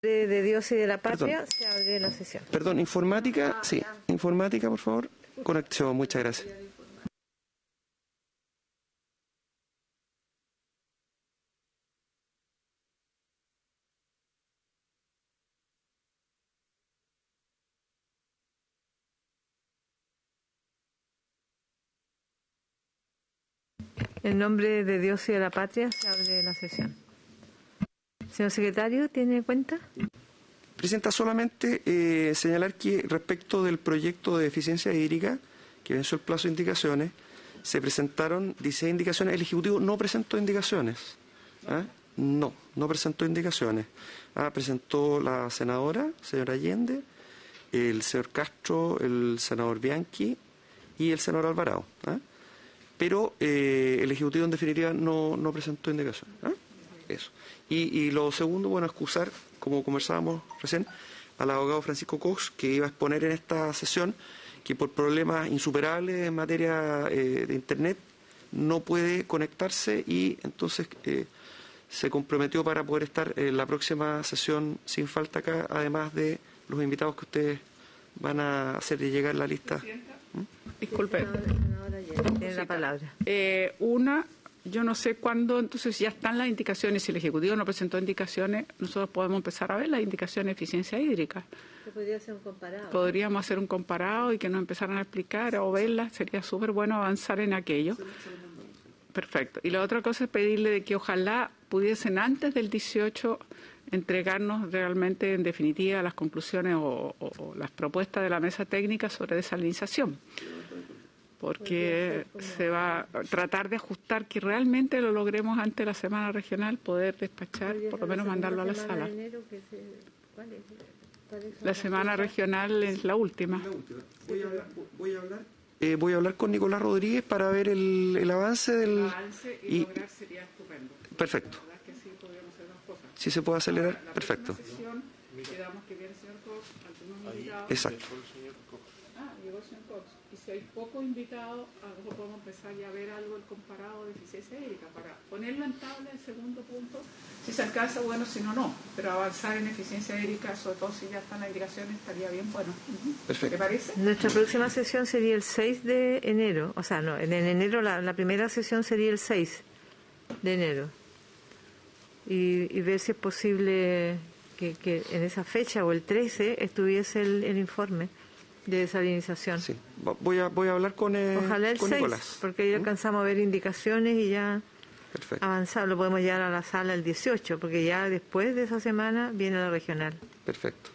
de Dios y de la Perdón. Patria, se abre la sesión. Perdón, informática, sí. Informática, por favor. Conexión, muchas gracias. En nombre de Dios y de la Patria, se abre la sesión. Señor secretario, ¿tiene cuenta? Presidenta, solamente señalar que respecto del proyecto de eficiencia hídrica, que venció el plazo de indicaciones, se presentaron 16 indicaciones. El Ejecutivo no presentó indicaciones. ¿Ah? No presentó indicaciones. Presentó la senadora, señora Allende, el señor Castro, el senador Bianchi y el senador Alvarado. Pero el Ejecutivo en definitiva no presentó indicaciones. Eso. Y lo segundo, bueno, excusar, como conversábamos recién, al abogado Francisco Cox, que iba a exponer en esta sesión que por problemas insuperables en materia de Internet no puede conectarse y entonces se comprometió para poder estar en la próxima sesión sin falta acá, además de los invitados que ustedes van a hacer llegar la lista. Disculpe. Tiene la palabra. Yo no sé cuándo, entonces ya están las indicaciones. Si el Ejecutivo no presentó indicaciones, nosotros podemos empezar a ver las indicaciones de eficiencia hídrica. Podría hacer un comparado. Podríamos hacer un comparado y que nos empezaran a explicar o verlas. Sería súper bueno avanzar en aquello. Perfecto. Y la otra cosa es pedirle de que ojalá pudiesen antes del 18 entregarnos realmente en definitiva las conclusiones o las propuestas de la mesa técnica sobre desalinización. Porque se va a tratar de ajustar que realmente lo logremos antes de la semana regional, poder despachar, por lo menos mandarlo a la sala. La semana regional es la última. Voy a hablar con Nicolás Rodríguez para ver el avance del... El avance y lograr sería estupendo. Perfecto. La verdad es que sí podríamos hacer más cosas. Si se puede acelerar, la perfecto. Sesión, quedamos que viene el señor Cox, algunos invitados. Exacto. Llegó el señor Cox. Y si hay pocos invitados, a lo mejor podemos empezar ya a ver algo del comparado de eficiencia hídrica para ponerlo en tabla el segundo punto. Si se alcanza, bueno, si no, no. Pero avanzar en eficiencia hídrica, sobre todo si ya están las indicaciones, estaría bien bueno. Perfecto. ¿Te parece? Nuestra próxima sesión sería el 6 de enero. O sea, no, en enero la primera sesión sería el 6 de enero. Y ver si es posible que en esa fecha o el 13 estuviese el informe de desalinización. Sí. Voy a hablar con Ojalá el con 6, Nicolás. porque ahí alcanzamos a ver indicaciones y ya Perfecto. avanzar. Lo podemos llevar a la sala el 18, porque ya después de esa semana viene la regional. Perfecto.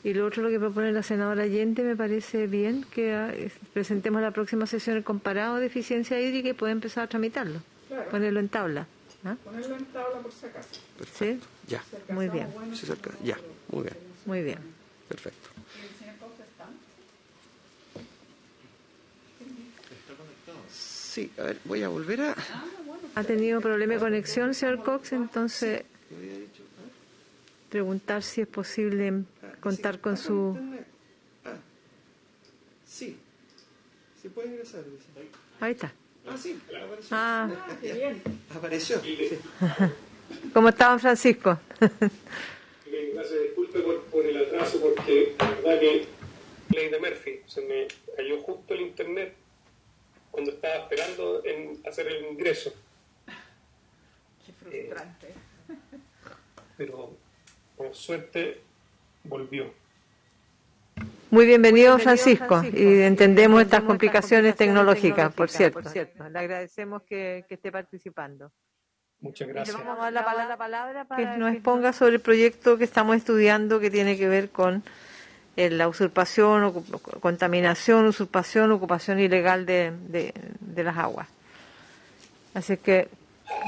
Y lo otro, lo que propone la senadora Allende, me parece bien que presentemos la próxima sesión el comparado de eficiencia hídrica y poder empezar a tramitarlo, Claro. ponerlo en tabla. Ponerlo en tabla por si acaso. Perfecto. ¿Sí? Ya. Muy bien, Sí, cerca. Ya. Muy bien. muy bien. Perfecto. ¿El señor Cox está? Sí, a ver, voy a volver a... ¿Ha tenido problema de conexión, señor Cox? Entonces, preguntar si es posible contar con su... Sí. Sí puede ingresar. Dice. Ahí está. Sí. Apareció. Qué bien. Apareció. Sí. ¿Cómo estaba, Francisco? Gracias, disculpe por el atraso, porque la verdad que ley de Murphy, se me cayó justo el internet cuando estaba esperando en hacer el ingreso. Qué frustrante. Pero por suerte volvió. Muy bienvenido, Francisco, y entendemos estas complicaciones tecnológicas, por cierto. Le agradecemos que esté participando. Muchas Le gracias. vamos a dar la palabra para que nos exponga sobre el proyecto que estamos estudiando que tiene que ver con la usurpación, contaminación, usurpación, ocupación ilegal de las aguas. Así que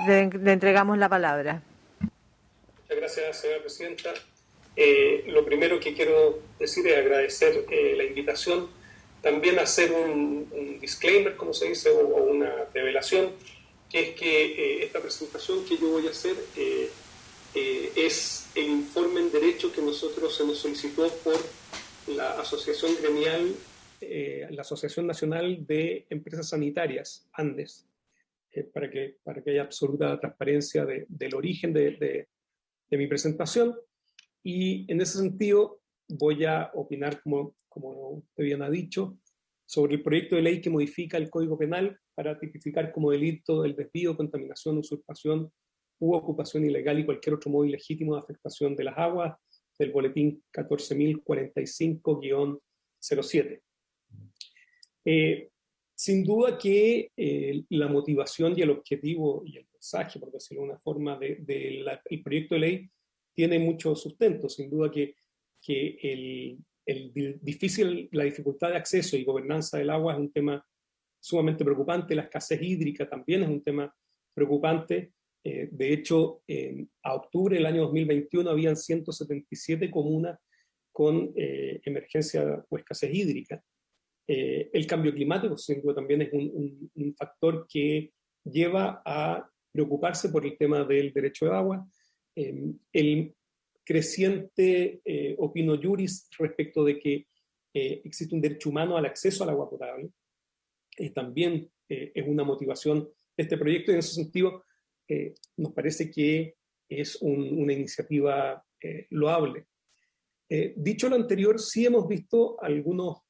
le entregamos la palabra. Muchas gracias, señora presidenta. Lo primero que quiero decir es agradecer la invitación, también hacer un disclaimer, como se dice, o una revelación, que es que esta presentación que yo voy a hacer es el informe en derecho que nosotros se nos solicitó por la Asociación Gremial, la Asociación Nacional de Empresas Sanitarias, ANDES, para que haya absoluta transparencia del origen de mi presentación. Y en ese sentido voy a opinar, como usted bien ha dicho, sobre el proyecto de ley que modifica el Código Penal para tipificar como delito el desvío, contaminación, usurpación u ocupación ilegal y cualquier otro modo ilegítimo de afectación de las aguas, del boletín 14.045-07. Sin duda que la motivación y el objetivo y el mensaje, por decirlo de una forma, del proyecto de ley tiene mucho sustento. Sin duda que la dificultad de acceso y gobernanza del agua es un tema sumamente preocupante. La escasez hídrica también es un tema preocupante. De hecho, a octubre del año 2021 habían 177 comunas con emergencia o escasez hídrica. El cambio climático, sin duda, también es un factor que lleva a preocuparse por el tema del derecho de agua. El creciente opino juris respecto de que existe un derecho humano al acceso al agua potable también es una motivación de este proyecto, y en ese sentido nos parece que es una iniciativa loable. Dicho lo anterior, sí hemos visto algunos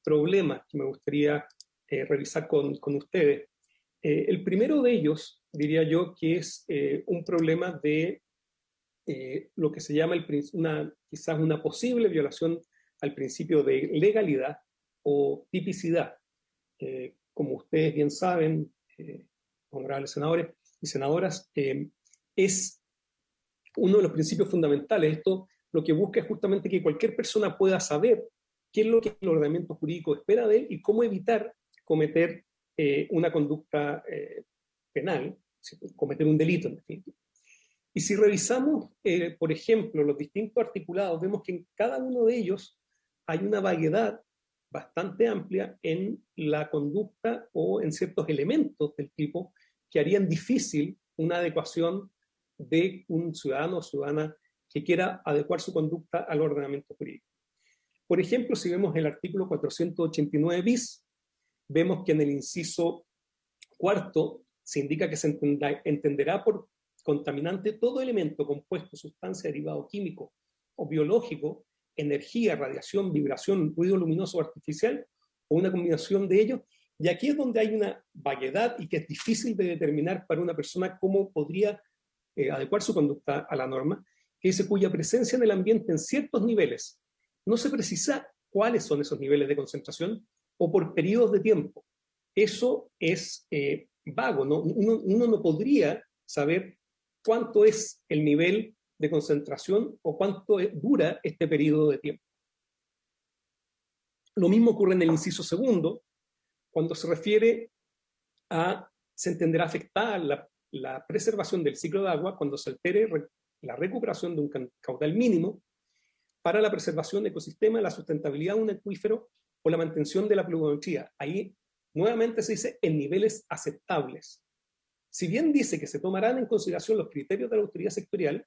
problemas que me gustaría revisar con ustedes. El primero de ellos, diría yo, que es un problema de lo que se llama quizás una posible violación al principio de legalidad o tipicidad. Como ustedes bien saben, honorables senadores y senadoras, es uno de los principios fundamentales. Esto lo que busca es justamente que cualquier persona pueda saber qué es lo que el ordenamiento jurídico espera de él y cómo evitar cometer una conducta penal, cometer un delito en definitiva. Y si revisamos, por ejemplo, los distintos articulados, vemos que en cada uno de ellos hay una variedad bastante amplia en la conducta o en ciertos elementos del tipo que harían difícil una adecuación de un ciudadano o ciudadana que quiera adecuar su conducta al ordenamiento jurídico. Por ejemplo, si vemos el artículo 489 bis, vemos que en el inciso cuarto se indica que se entenderá por contaminante todo elemento, compuesto, sustancia, derivado químico o biológico, energía, radiación, vibración, ruido luminoso o artificial, o una combinación de ellos. Y aquí es donde hay una variedad y que es difícil de determinar para una persona cómo podría adecuar su conducta a la norma, que dice cuya presencia en el ambiente en ciertos niveles. No se precisa cuáles son esos niveles de concentración o por periodos de tiempo. Eso es vago, ¿no? Uno no podría saber cuánto es el nivel de concentración o cuánto dura este periodo de tiempo. Lo mismo ocurre en el inciso segundo, cuando se refiere a, se entenderá afectada la preservación del ciclo de agua cuando se altere la recuperación de un caudal mínimo para la preservación del ecosistema, la sustentabilidad de un acuífero o la mantención de la pluviometría. Ahí nuevamente se dice en niveles aceptables. Si bien dice que se tomarán en consideración los criterios de la autoridad sectorial,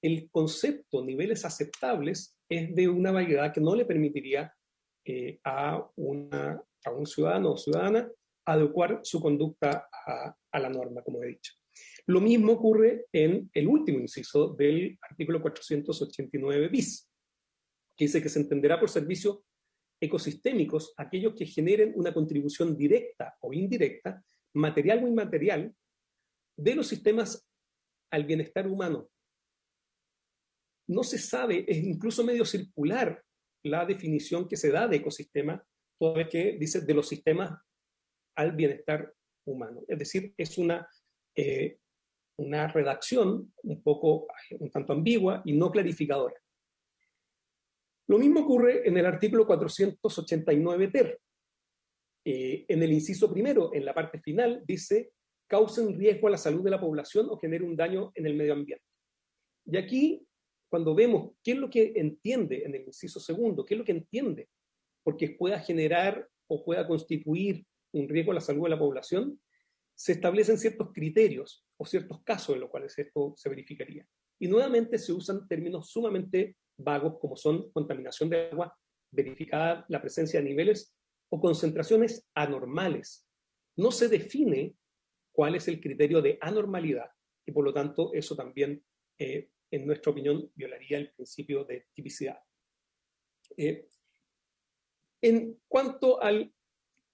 el concepto niveles aceptables es de una variedad que no le permitiría a un ciudadano o ciudadana adecuar su conducta a la norma, como he dicho. Lo mismo ocurre en el último inciso del artículo 489 bis, que dice que se entenderá por servicios ecosistémicos aquellos que generen una contribución directa o indirecta, material o inmaterial, de los sistemas al bienestar humano. No se sabe, es incluso medio circular la definición que se da de ecosistema, toda vez que dice de los sistemas al bienestar humano. Es decir, es una redacción un tanto ambigua y no clarificadora. Lo mismo ocurre en el artículo 489 ter. En el inciso primero, en la parte final, dice causen riesgo a la salud de la población o genere un daño en el medio ambiente. Y aquí, cuando vemos qué es lo que entiende en el inciso segundo, qué es lo que entiende porque pueda generar o pueda constituir un riesgo a la salud de la población, se establecen ciertos criterios o ciertos casos en los cuales esto se verificaría. Y nuevamente se usan términos sumamente vagos como son contaminación de agua, verificada la presencia de niveles o concentraciones anormales. No se define cuál es el criterio de anormalidad y por lo tanto eso también en nuestra opinión, violaría el principio de tipicidad. En cuanto al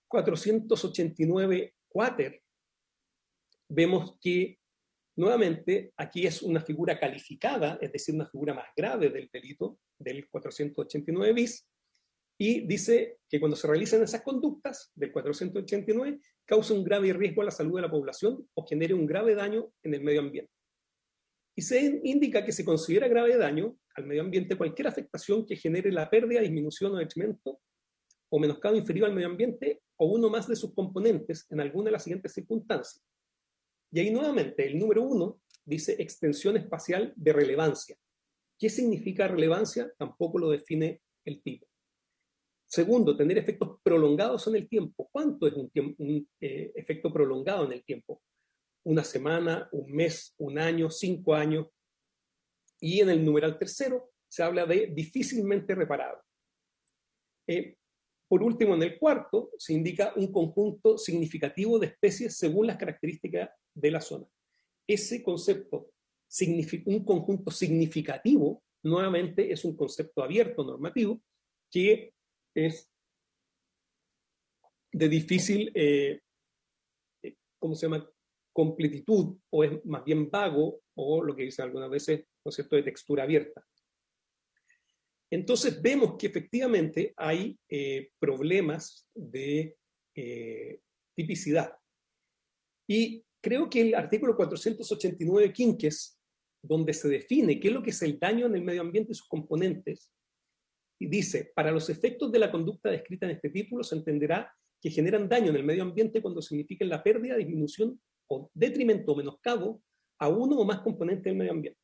489 quater, vemos que nuevamente aquí es una figura calificada, es decir, una figura más grave del delito del 489 bis, y dice que cuando se realizan esas conductas del 489, causa un grave riesgo a la salud de la población o genere un grave daño en el medio ambiente. Y se indica que se considera grave daño al medio ambiente cualquier afectación que genere la pérdida, disminución o detrimento o menoscabo inferior al medio ambiente o uno más de sus componentes en alguna de las siguientes circunstancias. Y ahí nuevamente el número 1 dice extensión espacial de relevancia. ¿Qué significa relevancia? Tampoco lo define el tipo. Segundo, tener efectos prolongados en el tiempo. ¿Cuánto es un efecto prolongado en el tiempo? Una semana, un mes, un año, 5 años. Y en el numeral tercero se habla de difícilmente reparable. Por último, en el cuarto se indica un conjunto significativo de especies según las características de la zona. Ese concepto, un conjunto significativo, nuevamente es un concepto abierto normativo que es de difícil, ¿cómo se llama?, completitud, o es más bien vago, o lo que dicen algunas veces, ¿no es cierto?, de textura abierta. Entonces vemos que efectivamente hay problemas de tipicidad. Y creo que el artículo 489 quinques, donde se define qué es lo que es el daño en el medio ambiente y sus componentes, y dice, para los efectos de la conducta descrita en este título se entenderá que generan daño en el medio ambiente cuando signifiquen la pérdida, disminución o detrimento o menoscabo a uno o más componentes del medio ambiente.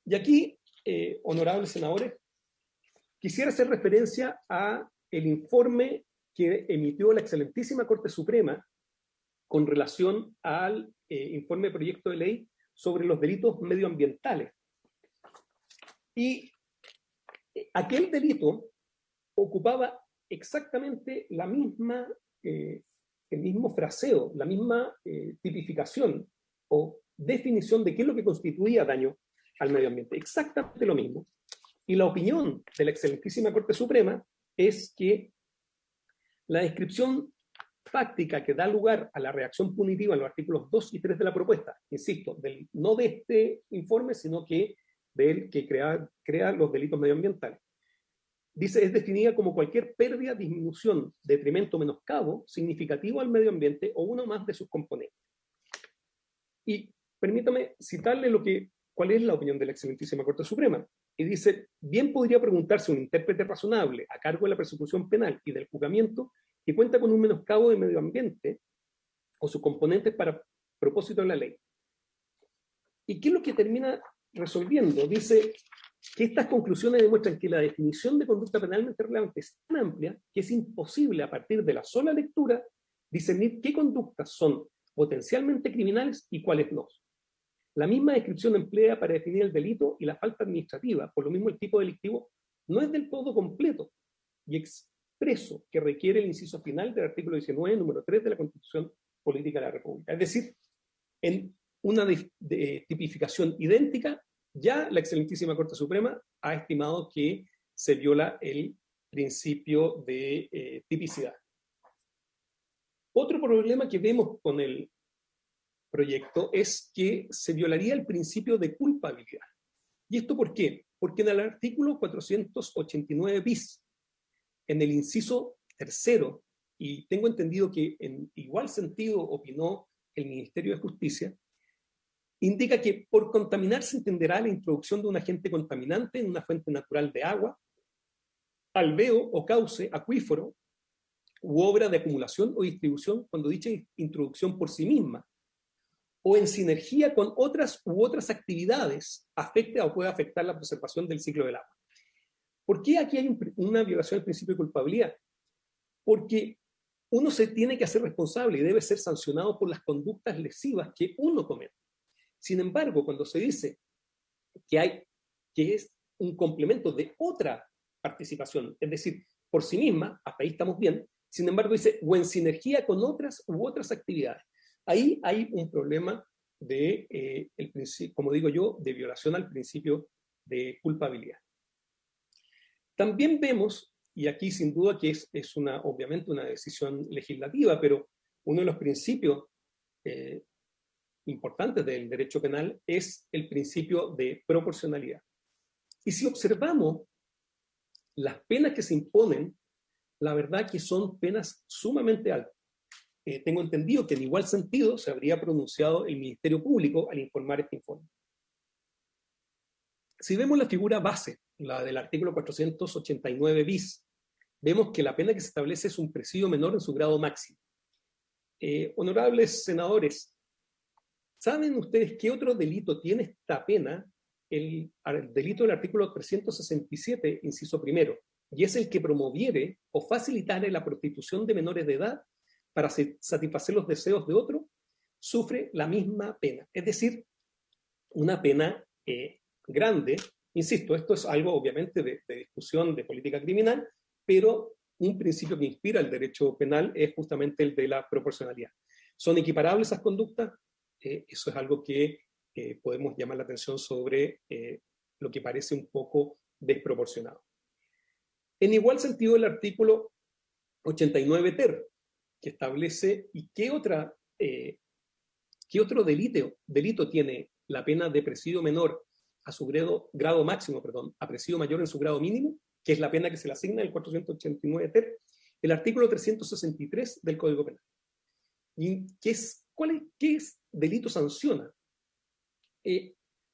Y aquí, honorables senadores, quisiera hacer referencia a el informe que emitió la excelentísima Corte Suprema con relación al informe de proyecto de ley sobre los delitos medioambientales. Y aquel delito ocupaba exactamente la misma, el mismo fraseo, la misma tipificación o definición de qué es lo que constituía daño al medio ambiente. Exactamente lo mismo. Y la opinión de la excelentísima Corte Suprema es que la descripción fáctica que da lugar a la reacción punitiva en los artículos 2 y 3 de la propuesta, insisto, no de este informe, sino que del que crea los delitos medioambientales, dice, es definida como cualquier pérdida, disminución, detrimento, menoscabo significativo al medio ambiente o uno más de sus componentes. Y permítame citarle cuál es la opinión de la excelentísima Corte Suprema. Y dice, bien podría preguntarse un intérprete razonable a cargo de la persecución penal y del juzgamiento que cuenta con un menoscabo de medio ambiente o sus componentes para propósito de la ley. ¿Y qué es lo que termina resolviendo? Dice que estas conclusiones demuestran que la definición de conducta penalmente relevante es tan amplia que es imposible a partir de la sola lectura discernir qué conductas son potencialmente criminales y cuáles no. La misma descripción emplea para definir el delito y la falta administrativa, por lo mismo el tipo delictivo no es del todo completo y expreso que requiere el inciso final del artículo 19, número 3 de la Constitución Política de la República. Es decir, en una tipificación idéntica, ya la excelentísima Corte Suprema ha estimado que se viola el principio de tipicidad. Otro problema que vemos con el proyecto es que se violaría el principio de culpabilidad. ¿Y esto por qué? Porque en el artículo 489 bis, en el inciso tercero, y tengo entendido que en igual sentido opinó el Ministerio de Justicia, indica que por contaminar se entenderá la introducción de un agente contaminante en una fuente natural de agua, alveo o cauce acuífero u obra de acumulación o distribución cuando dicha introducción por sí misma o en sinergia con otras u otras actividades afecte o pueda afectar la preservación del ciclo del agua. ¿Por qué aquí hay una violación del principio de culpabilidad? Porque uno se tiene que hacer responsable y debe ser sancionado por las conductas lesivas que uno comete. Sin embargo, cuando se dice que es un complemento de otra participación, es decir, por sí misma, hasta ahí estamos bien, sin embargo dice, o en sinergia con otras u otras actividades. Ahí hay un problema del como digo yo, de violación al principio de culpabilidad. También vemos, y aquí sin duda que es obviamente una decisión legislativa, pero uno de los principios importantes del derecho penal es el principio de proporcionalidad. Y si observamos las penas que se imponen, la verdad que son penas sumamente altas. Tengo entendido que en igual sentido se habría pronunciado el Ministerio Público al informar este informe. Si vemos la figura base, la del artículo 489 bis, vemos que la pena que se establece es un presidio menor en su grado máximo. Honorables senadores, ¿saben ustedes qué otro delito tiene esta pena? El delito del artículo 367, inciso primero, y es el que promoviere o facilitare la prostitución de menores de edad para satisfacer los deseos de otro, sufre la misma pena. Es decir, una pena grande. Insisto, esto es algo obviamente de discusión de política criminal, pero un principio que inspira el derecho penal es justamente el de la proporcionalidad. ¿Son equiparables esas conductas? Eso es algo que podemos llamar la atención sobre lo que parece un poco desproporcionado. En igual sentido, el artículo 89 ter, que establece y qué otro delito tiene la pena de presidio menor a su grado máximo, a presidio mayor en su grado mínimo, que es la pena que se le asigna en el 489 ter, el artículo 363 del Código Penal. ¿Y qué delito sanciona?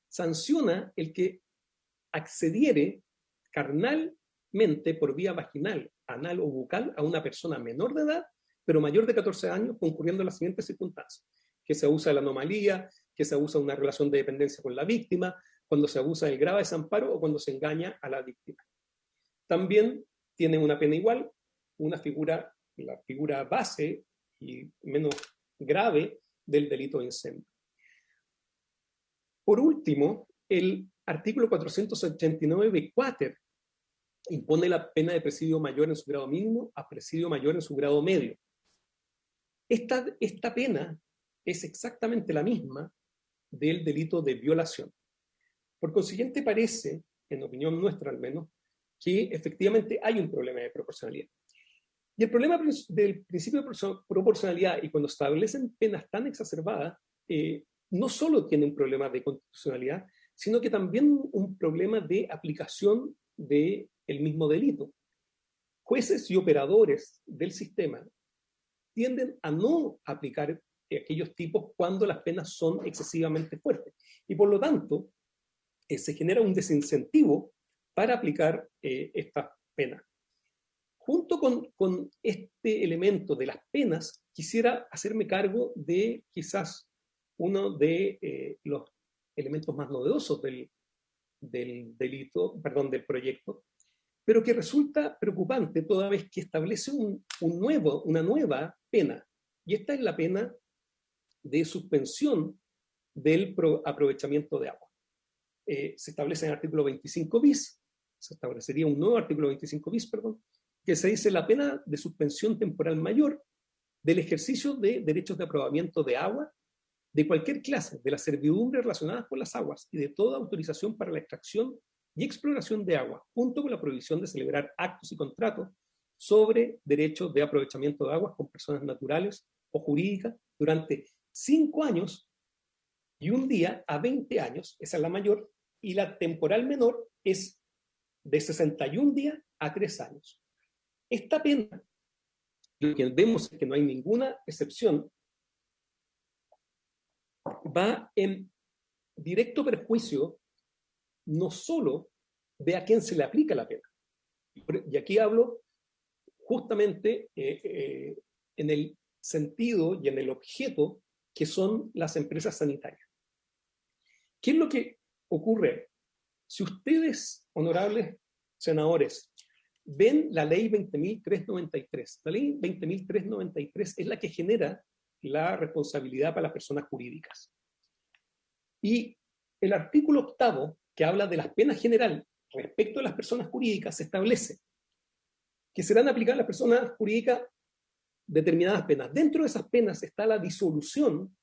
Sanciona el que accediere carnalmente por vía vaginal, anal o bucal a una persona menor de edad, pero mayor de 14 años, concurriendo en las siguientes circunstancias: que se abusa de la anomalía, que se abusa de una relación de dependencia con la víctima, cuando se abusa del grave desamparo o cuando se engaña a la víctima. También tiene una pena igual, la figura base y menos grave del delito de incendio. Por último, el artículo 489 quater impone la pena de presidio mayor en su grado mínimo a presidio mayor en su grado medio. Esta pena es exactamente la misma del delito de violación. Por consiguiente, parece, en opinión nuestra al menos, que efectivamente hay un problema de proporcionalidad. Y el problema del principio de proporcionalidad, y cuando establecen penas tan exacerbadas, no solo tiene un problema de constitucionalidad, sino que también un problema de aplicación del mismo delito. Jueces y operadores del sistema tienden a no aplicar aquellos tipos cuando las penas son excesivamente fuertes. Y por lo tanto, se genera un desincentivo para aplicar estas penas. Junto con este elemento de las penas, quisiera hacerme cargo de quizás uno de los elementos más novedosos del proyecto, pero que resulta preocupante toda vez que establece una nueva pena, y esta es la pena de suspensión del aprovechamiento de agua. Se establece en el artículo 25 bis, se establecería un nuevo artículo 25 bis, que se dice la pena de suspensión temporal mayor del ejercicio de derechos de aprobamiento de agua de cualquier clase, de las servidumbres relacionadas con las aguas y de toda autorización para la extracción y exploración de agua, junto con la prohibición de celebrar actos y contratos sobre derechos de aprovechamiento de aguas con personas naturales o jurídicas durante 5 años y un día a 20 años, esa es la mayor, y la temporal menor es de 61 días a 3 años. Esta pena, lo que vemos es que no hay ninguna excepción, va en directo perjuicio no solo de a quién se le aplica la pena. Y aquí hablo justamente en el sentido y en el objeto que son las empresas sanitarias. ¿Qué es lo que ocurre? Si ustedes, honorables senadores, ven la ley 20.393, la ley 20.393 es la que genera la responsabilidad para las personas jurídicas. Y el artículo 8, que habla de las penas generales respecto a las personas jurídicas, se establece que serán aplicadas a las personas jurídicas determinadas penas. Dentro de esas penas está la disolución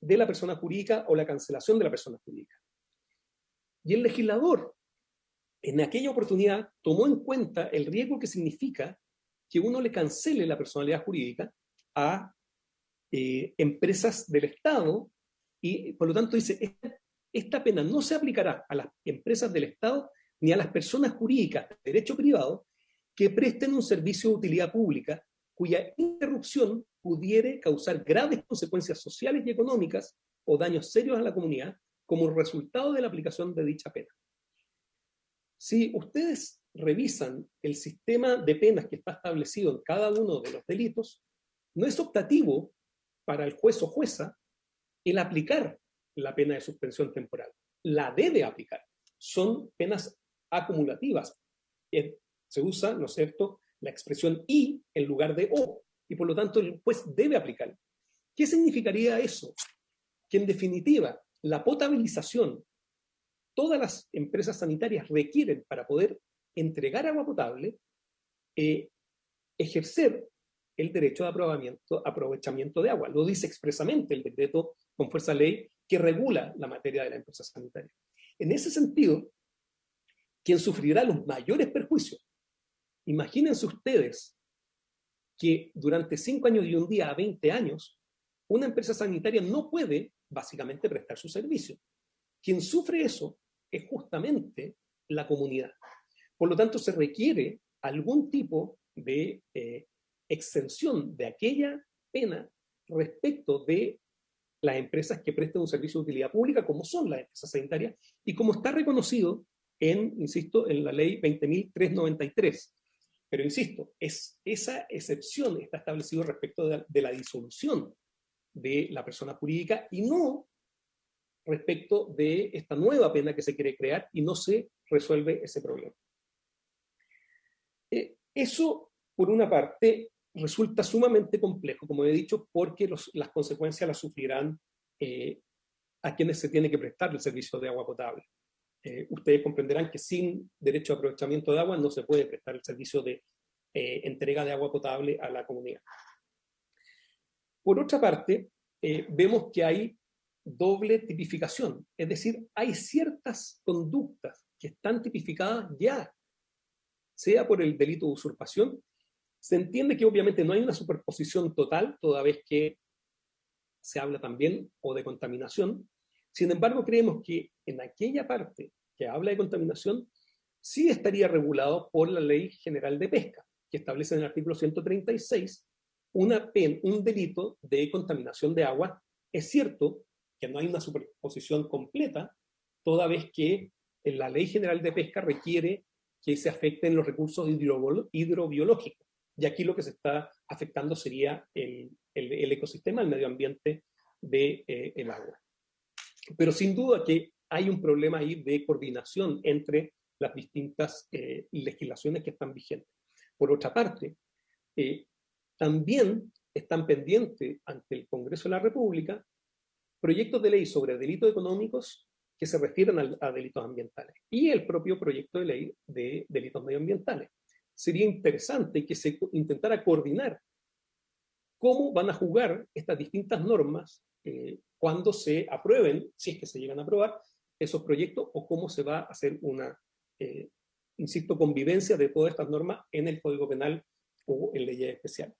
de la persona jurídica o la cancelación de la persona jurídica. Y el legislador, en aquella oportunidad, tomó en cuenta el riesgo que significa que uno le cancele la personalidad jurídica a empresas del Estado, y por lo tanto dice, esta pena no se aplicará a las empresas del Estado ni a las personas jurídicas de derecho privado que presten un servicio de utilidad pública cuya interrupción pudiere causar graves consecuencias sociales y económicas o daños serios a la comunidad como resultado de la aplicación de dicha pena. Si ustedes revisan el sistema de penas que está establecido en cada uno de los delitos, no es optativo para el juez o jueza el aplicar la pena de suspensión temporal. La debe aplicar. Son penas acumulativas. Se usa, ¿no es cierto?, la expresión y en lugar de o, y por lo tanto el juez debe aplicar. ¿Qué significaría eso? Que en definitiva la potabilización, todas las empresas sanitarias requieren para poder entregar agua potable, ejercer el derecho de aprovechamiento de agua. Lo dice expresamente el decreto con fuerza de ley que regula la materia de la empresa sanitaria. En ese sentido, quien sufrirá los mayores perjuicios, imagínense ustedes que durante 5 años y un día a 20 años, una empresa sanitaria no puede básicamente prestar su servicio. Quien sufre eso es justamente la comunidad. Por lo tanto, se requiere algún tipo de exención de aquella pena respecto de las empresas que prestan un servicio de utilidad pública, como son las empresas sanitarias, y como está reconocido insisto, en la ley 20.393. Pero insisto, esa excepción está establecida respecto de la disolución de la persona jurídica y no respecto de esta nueva pena que se quiere crear, y no se resuelve ese problema. Eso, por una parte, resulta sumamente complejo, como he dicho, porque las consecuencias las sufrirán a quienes se tiene que prestar el servicio de agua potable. Ustedes comprenderán que sin derecho a aprovechamiento de agua no se puede prestar el servicio de entrega de agua potable a la comunidad. Por otra parte, vemos que hay doble tipificación, es decir, hay ciertas conductas que están tipificadas ya, sea por el delito de usurpación. Se entiende que obviamente no hay una superposición total, toda vez que se habla también o de contaminación. Sin embargo, creemos que en aquella parte que habla de contaminación sí estaría regulado por la Ley General de Pesca, que establece en el artículo 136 un delito de contaminación de agua. Es cierto que no hay una superposición completa, toda vez que la Ley General de Pesca requiere que se afecten los recursos hidrobiológicos. Y aquí lo que se está afectando sería el ecosistema, el medio ambiente del agua. Pero sin duda que hay un problema ahí de coordinación entre las distintas legislaciones que están vigentes. Por otra parte, también están pendientes ante el Congreso de la República proyectos de ley sobre delitos económicos que se refieren a delitos ambientales y el propio proyecto de ley de delitos medioambientales. Sería interesante que se intentara coordinar cómo van a jugar estas distintas normas cuando se aprueben, si es que se llegan a aprobar, esos proyectos, o cómo se va a hacer una, insisto, convivencia de todas estas normas en el Código Penal o en leyes especiales.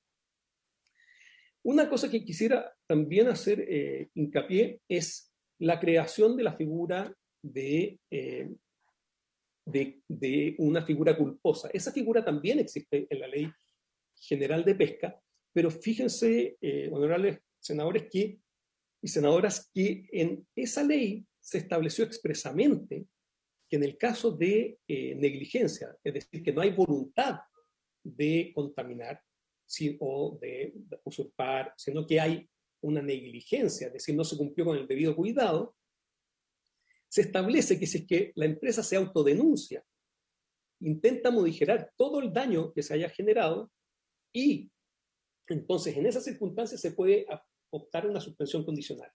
Una cosa que quisiera también hacer hincapié es la creación de la figura de una figura culposa. Esa figura también existe en la Ley General de Pesca, pero fíjense, honorables senadores y senadoras, que en esa ley se estableció expresamente que en el caso de negligencia, es decir, que no hay voluntad de contaminar o de usurpar, sino que hay una negligencia, es decir, no se cumplió con el debido cuidado, se establece que si es que la empresa se autodenuncia, intenta modificar todo el daño que se haya generado, y entonces en esas circunstancias se puede optar a una suspensión condicional.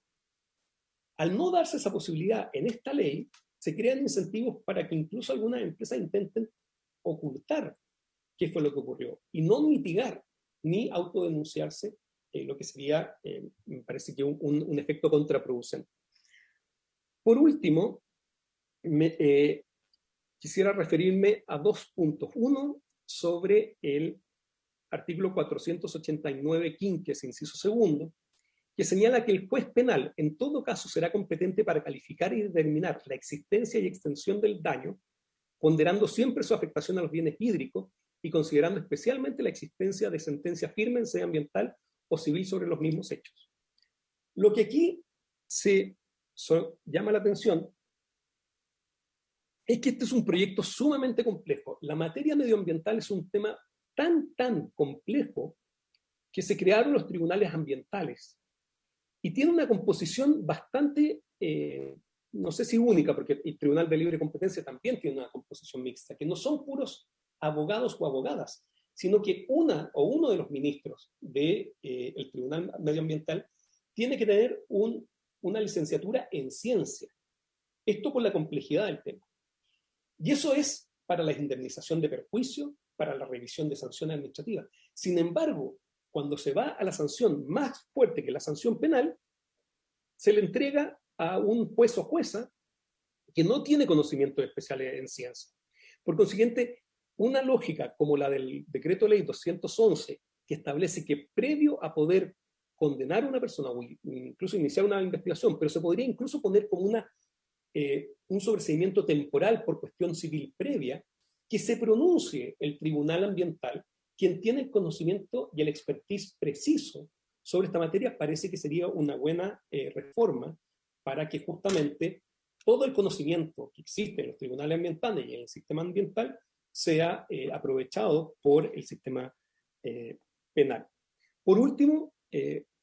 Al no darse esa posibilidad en esta ley, se crean incentivos para que incluso algunas empresas intenten ocultar qué fue lo que ocurrió y no mitigar ni autodenunciarse lo que sería, me parece que un efecto contraproducente. Por último, quisiera referirme a 2 puntos. Uno, sobre el artículo 489 quinques, inciso segundo, que señala que el juez penal en todo caso será competente para calificar y determinar la existencia y extensión del daño, ponderando siempre su afectación a los bienes hídricos y considerando especialmente la existencia de sentencia firme en sede ambiental o civil sobre los mismos hechos. Lo que aquí se llama la atención es que este es un proyecto sumamente complejo. La materia medioambiental es un tema tan complejo que se crearon los tribunales ambientales y tiene una composición bastante, no sé si única, porque el Tribunal de Libre Competencia también tiene una composición mixta, que no son puros abogados o abogadas, sino que uno de los ministros del Tribunal Medioambiental tiene que tener una licenciatura en ciencia. Esto por la complejidad del tema. Y eso es para la indemnización de perjuicio, para la revisión de sanciones administrativas. Sin embargo, cuando se va a la sanción más fuerte que la sanción penal, se le entrega a un juez o jueza que no tiene conocimientos especiales en ciencia. Por consiguiente, una lógica como la del Decreto Ley 211, que establece que previo a poder condenar a una persona o incluso iniciar una investigación, pero se podría incluso poner como un sobreseimiento temporal por cuestión civil previa, que se pronuncie el tribunal ambiental, quien tiene el conocimiento y el expertise preciso sobre esta materia, parece que sería una buena reforma para que justamente todo el conocimiento que existe en los tribunales ambientales y en el sistema ambiental sea aprovechado por el sistema penal. Por último,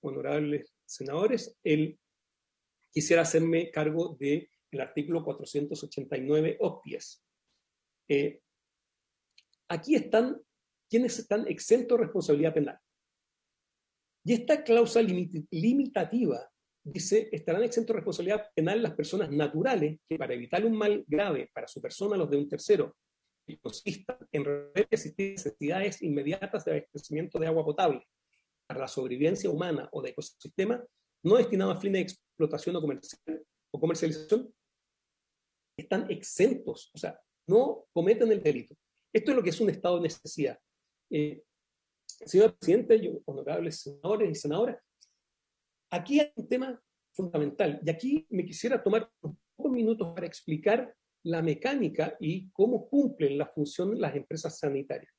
honorables senadores, quisiera hacerme cargo del artículo 489 octies. Aquí están quienes están exentos de responsabilidad penal. Y esta cláusula limitativa dice, estarán exentos de responsabilidad penal las personas naturales que para evitar un mal grave para su persona o los de un tercero, y consistan en existir necesidades inmediatas de abastecimiento de agua potable para la sobrevivencia humana o de ecosistema, no destinado a fines de explotación o comercialización, están exentos, o sea, no cometen el delito. Esto es lo que es un estado de necesidad. Señor presidente, honorables senadores y senadoras, aquí hay un tema fundamental, y aquí me quisiera tomar unos pocos minutos para explicar la mecánica y cómo cumplen la función las empresas sanitarias.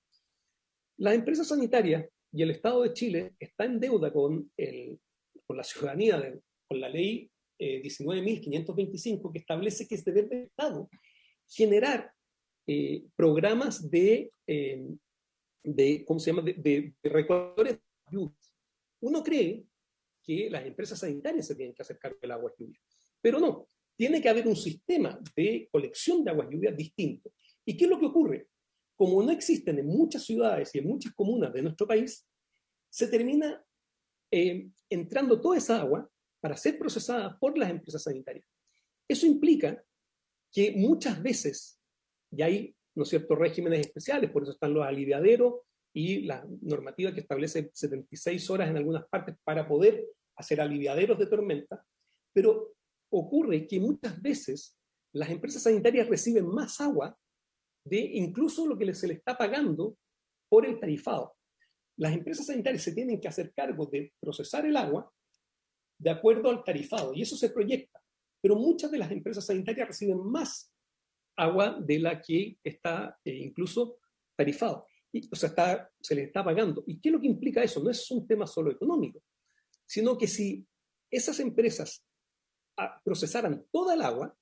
Las empresas sanitarias y el Estado de Chile está en deuda con la ciudadanía, con la ley 19.525, que establece que es deber del Estado generar programas de recolectores de lluvias. Uno cree que las empresas sanitarias se tienen que hacer cargo del agua lluvia, pero no. Tiene que haber un sistema de colección de aguas lluvias distinto. ¿Y qué es lo que ocurre? Como no existen en muchas ciudades y en muchas comunas de nuestro país, se termina entrando toda esa agua para ser procesada por las empresas sanitarias. Eso implica que muchas veces, y hay, ¿no es cierto?, regímenes especiales, por eso están los aliviaderos y la normativa que establece 76 horas en algunas partes para poder hacer aliviaderos de tormenta, pero ocurre que muchas veces las empresas sanitarias reciben más agua de incluso lo que se le está pagando por el tarifado. Las empresas sanitarias se tienen que hacer cargo de procesar el agua de acuerdo al tarifado, y eso se proyecta. Pero muchas de las empresas sanitarias reciben más agua de la que está incluso tarifado. O sea, se les está pagando. ¿Y qué es lo que implica eso? No es un tema solo económico, sino que si esas empresas procesaran toda el agua,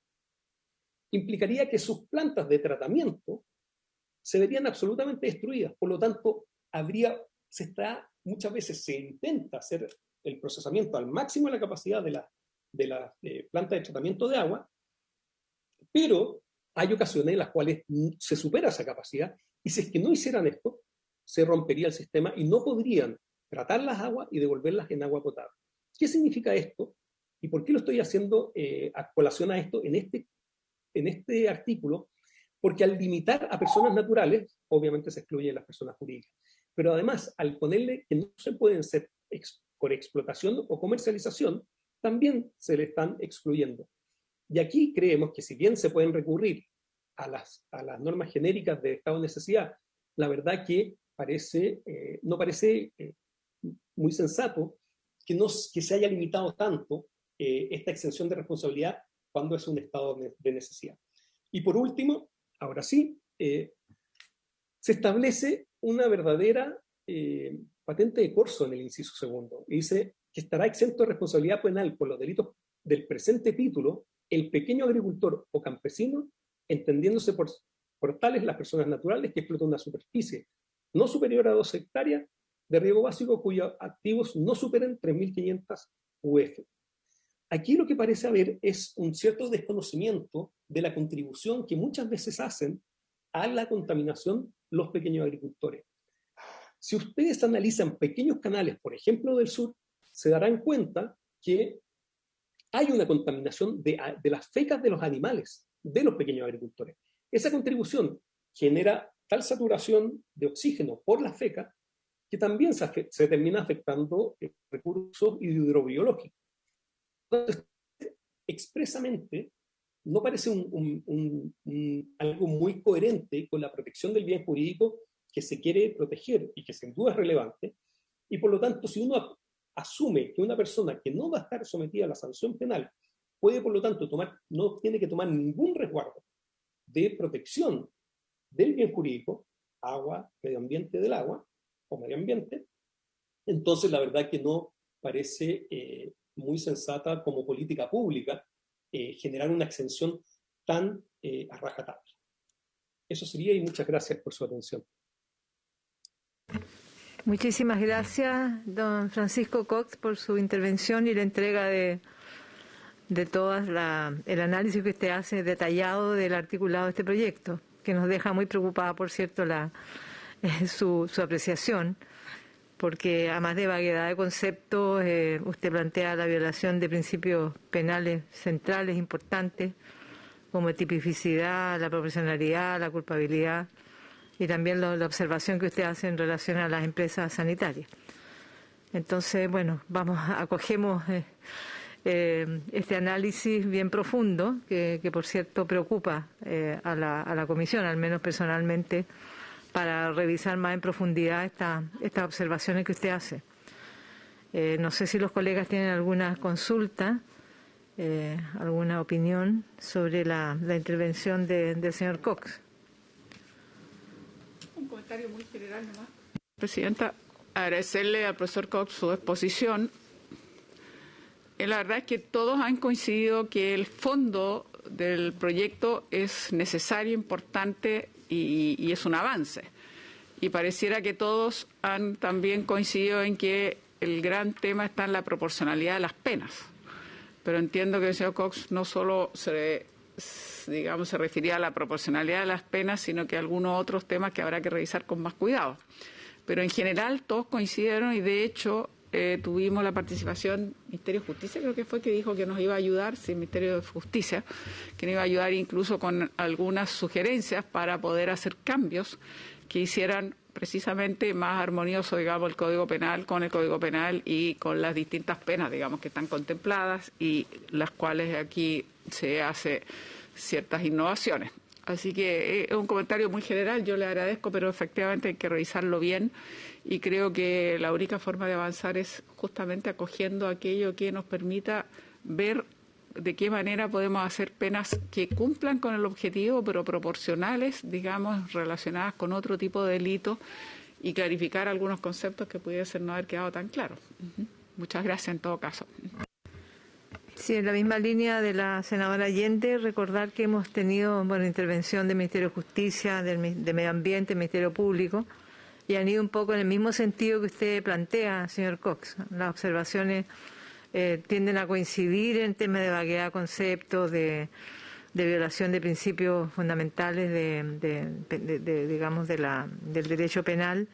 implicaría que sus plantas de tratamiento se verían absolutamente destruidas. Por lo tanto, muchas veces se intenta hacer el procesamiento al máximo de la capacidad de la planta de tratamiento de agua, pero hay ocasiones en las cuales se supera esa capacidad, y si es que no hicieran esto, se rompería el sistema y no podrían tratar las aguas y devolverlas en agua potable. ¿Qué significa esto? ¿Y por qué lo estoy haciendo a colación a esto en este artículo? Porque al limitar a personas naturales, obviamente se excluyen las personas jurídicas. Pero además, al ponerle que no se pueden ser por explotación o comercialización, también se le están excluyendo. Y aquí creemos que si bien se pueden recurrir a las normas genéricas de estado de necesidad, la verdad que no parece muy sensato que se haya limitado tanto esta exención de responsabilidad cuando es un estado de necesidad. Y por último, ahora sí, se establece una verdadera patente de corso en el inciso segundo. Y dice que estará exento de responsabilidad penal por los delitos del presente título el pequeño agricultor o campesino, entendiéndose por tales las personas naturales que explotan una superficie no superior a 2 hectáreas de riego básico cuyos activos no superen 3.500 UF. Aquí lo que parece haber es un cierto desconocimiento de la contribución que muchas veces hacen a la contaminación los pequeños agricultores. Si ustedes analizan pequeños canales, por ejemplo del sur, se darán cuenta que hay una contaminación de las fecas de los animales de los pequeños agricultores. Esa contribución genera tal saturación de oxígeno por la feca que también se termina afectando recursos hidrobiológicos. Entonces, expresamente, no parece algo muy coherente con la protección del bien jurídico que se quiere proteger y que sin duda es relevante. Y por lo tanto, si uno asume que una persona que no va a estar sometida a la sanción penal puede, por lo tanto, no tiene que tomar ningún resguardo de protección del bien jurídico, agua, medio ambiente del agua o medio ambiente, entonces la verdad que no parece muy sensata como política pública generar una exención tan a rajatabla. Eso sería, y muchas gracias por su atención. Muchísimas gracias, don Francisco Cox, por su intervención y la entrega de todo el análisis que usted hace detallado del articulado de este proyecto, que nos deja muy preocupada, por cierto, su apreciación, porque además de vaguedad de conceptos, usted plantea la violación de principios penales centrales importantes, como tipificidad, la proporcionalidad, la culpabilidad, y también la observación que usted hace en relación a las empresas sanitarias. Entonces, bueno, acogemos este análisis bien profundo, que por cierto preocupa a la Comisión, al menos personalmente, para revisar más en profundidad estas observaciones que usted hace. No sé si los colegas tienen alguna consulta, alguna opinión sobre la intervención del señor Cox. Un comentario muy general nomás. Presidenta, agradecerle al profesor Cox su exposición. La verdad es que todos han coincidido que el fondo del proyecto es necesario, importante y es un avance. Y pareciera que todos han también coincidido en que el gran tema está en la proporcionalidad de las penas. Pero entiendo que el señor Cox no solo se refería a la proporcionalidad de las penas, sino que a algunos otros temas que habrá que revisar con más cuidado. Pero en general todos coincidieron y de hecho tuvimos la participación del Ministerio de Justicia, creo que fue que dijo que nos iba a ayudar, sí, el Ministerio de Justicia, que nos iba a ayudar incluso con algunas sugerencias para poder hacer cambios que hicieran precisamente más armonioso, digamos, el Código Penal con el Código Penal y con las distintas penas, digamos, que están contempladas y las cuales aquí se hace ciertas innovaciones. Así que es un comentario muy general, yo le agradezco, pero efectivamente hay que revisarlo bien y creo que la única forma de avanzar es justamente acogiendo aquello que nos permita ver de qué manera podemos hacer penas que cumplan con el objetivo, pero proporcionales, digamos, relacionadas con otro tipo de delito y clarificar algunos conceptos que pudiesen no haber quedado tan claros. Muchas gracias en todo caso. Sí, en la misma línea de la senadora Allende, recordar que hemos tenido intervención del Ministerio de Justicia, de Medio Ambiente, del Ministerio Público, y han ido un poco en el mismo sentido que usted plantea, señor Cox. Las observaciones tienden a coincidir en temas de vaguedad de conceptos, de violación de principios fundamentales del derecho penal.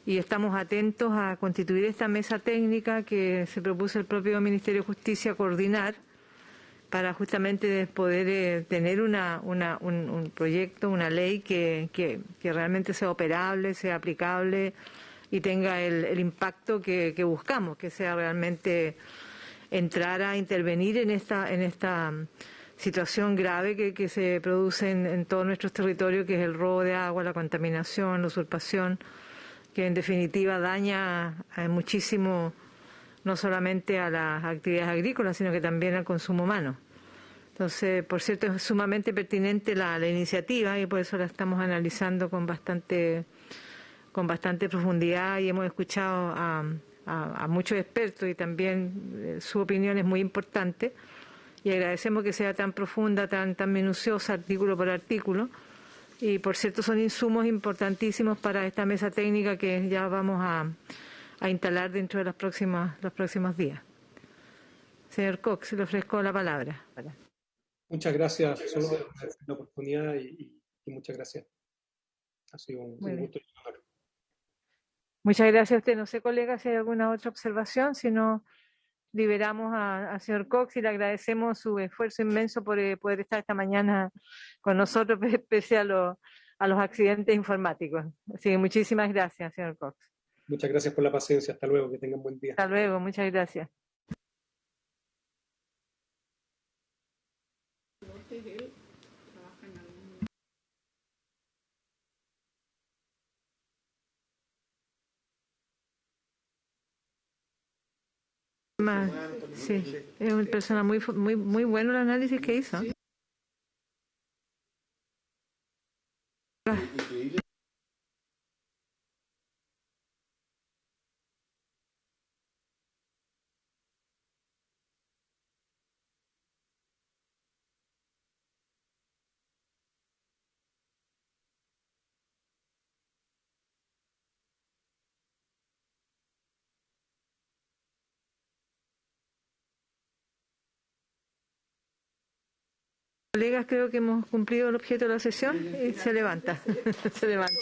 Y estamos atentos a constituir esta mesa técnica que se propuso el propio Ministerio de Justicia coordinar para justamente poder tener un proyecto, una ley que realmente sea operable, sea aplicable y tenga el impacto que buscamos, que sea realmente entrar a intervenir en esta situación grave que se produce en todos nuestros territorios, que es el robo de agua, la contaminación, la usurpación, que en definitiva daña muchísimo no solamente a las actividades agrícolas, sino que también al consumo humano. Entonces, por cierto, es sumamente pertinente la iniciativa y por eso la estamos analizando con bastante profundidad y hemos escuchado a muchos expertos y también su opinión es muy importante y agradecemos que sea tan profunda, tan minuciosa, artículo por artículo. Y por cierto, son insumos importantísimos para esta mesa técnica que ya vamos a instalar dentro de los próximos días. Señor Cox, le ofrezco la palabra. Muchas gracias, solo por la oportunidad y muchas gracias. Ha sido un gusto y un honor. Muchas gracias a usted. No sé, colega, si hay alguna otra observación, si no liberamos al señor Cox y le agradecemos su esfuerzo inmenso por poder estar esta mañana con nosotros, pese a los accidentes informáticos. Así que muchísimas gracias, señor Cox. Muchas gracias por la paciencia. Hasta luego. Que tengan buen día. Hasta luego. Muchas gracias. Sí, es una persona muy bueno el análisis que hizo. Colegas, creo que hemos cumplido el objeto de la sesión y se levanta. Se levanta.